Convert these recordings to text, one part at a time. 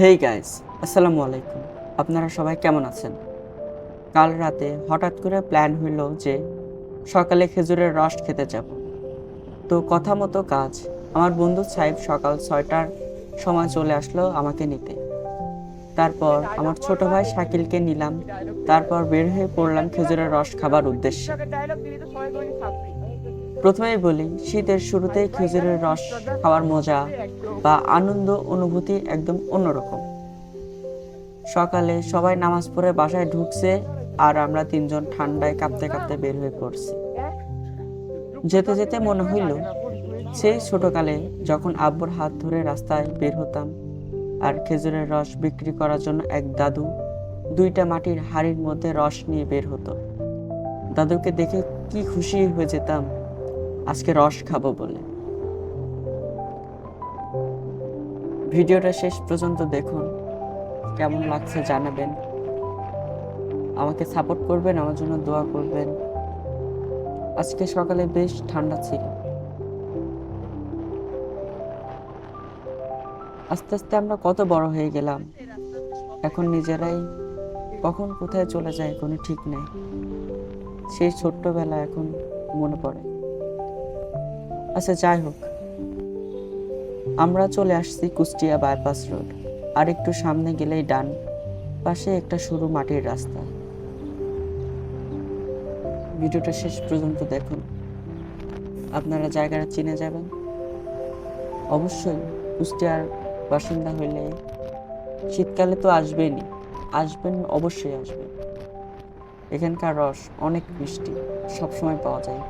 Hey guys, আসসালামু আলাইকুম। আপনারা সবাই কেমন আছেন? কাল রাতে হঠাৎ করে প্ল্যান হইল যে সকালে খেজুরের রস খেতে যাব। তো কথা মতো কাজ। আমার বন্ধু সাহেব সকাল 6টার সময় চলে আসলো আমাকে নিতে। তারপর আমার ছোট ভাই শাকিলকে নিলাম। তারপর বের হয়ে পড়লাম খেজুরের রস খাবার উদ্দেশ্যে। প্রথমেই বলি, শীতের শুরুতেই খেজুরের রস খাওয়ার মজা বা আনন্দ অনুভূতি একদম অন্যরকম। সকালে সবাই নামাজ পড়ে বাসায় ঢুকছে আর আমরা তিনজন ঠান্ডায় কাঁপতে কাঁপতে বের হয়ে পড়ছি। যেতে যেতে মনে হইল সেই ছোটকালে যখন আব্বুর হাত ধরে রাস্তায় বের হতাম আর খেজুরের রস বিক্রি করার জন্য এক দাদু 2টা মাটির হাড়ির মধ্যে রস নিয়ে বের হতো। দাদুকে দেখে কি খুশি হয়ে যেতাম আজকে রস খাবো বলে। ভিডিওটা শেষ পর্যন্ত দেখুন, কেমন লাগছে জানাবেন, আমাকে সাপোর্ট করবেন, আমার জন্য দোয়া করবেন। আজকে সকালে বেশ ঠান্ডা ছিল। আস্তে আস্তে আমরা কত বড় হয়ে গেলাম, এখন নিজেরাই কখন কোথায় চলে যায় কোনো ঠিক নেই। সেই ছোট্টবেলা এখন মনে পড়ে। আচ্ছা, যাই হোক, আমরা চলে আসছি কুষ্টিয়া বাইপাস রোড। আর একটু সামনে গেলেই ডান পাশে একটা সরু মাটির রাস্তা। ভিডিওটা শেষ পর্যন্ত দেখুন, আপনারা জায়গাটা চিনে যাবেন। অবশ্যই কুষ্টিয়ার বাসিন্দা হইলে শীতকালে তো আসবেনই, আসবেন, অবশ্যই আসবেন। এখানকার রস অনেক মিষ্টি, সবসময় পাওয়া যায়।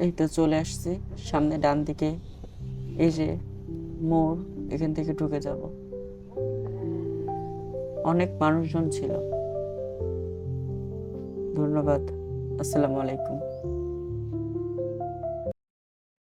এই তো চলে আসছি সামনে ডান দিকে, এই যে মোড়, এখান থেকে ঢুকে যাব। অনেক মানুষজন ছিল। ধন্যবাদ। আসসালামু আলাইকুম।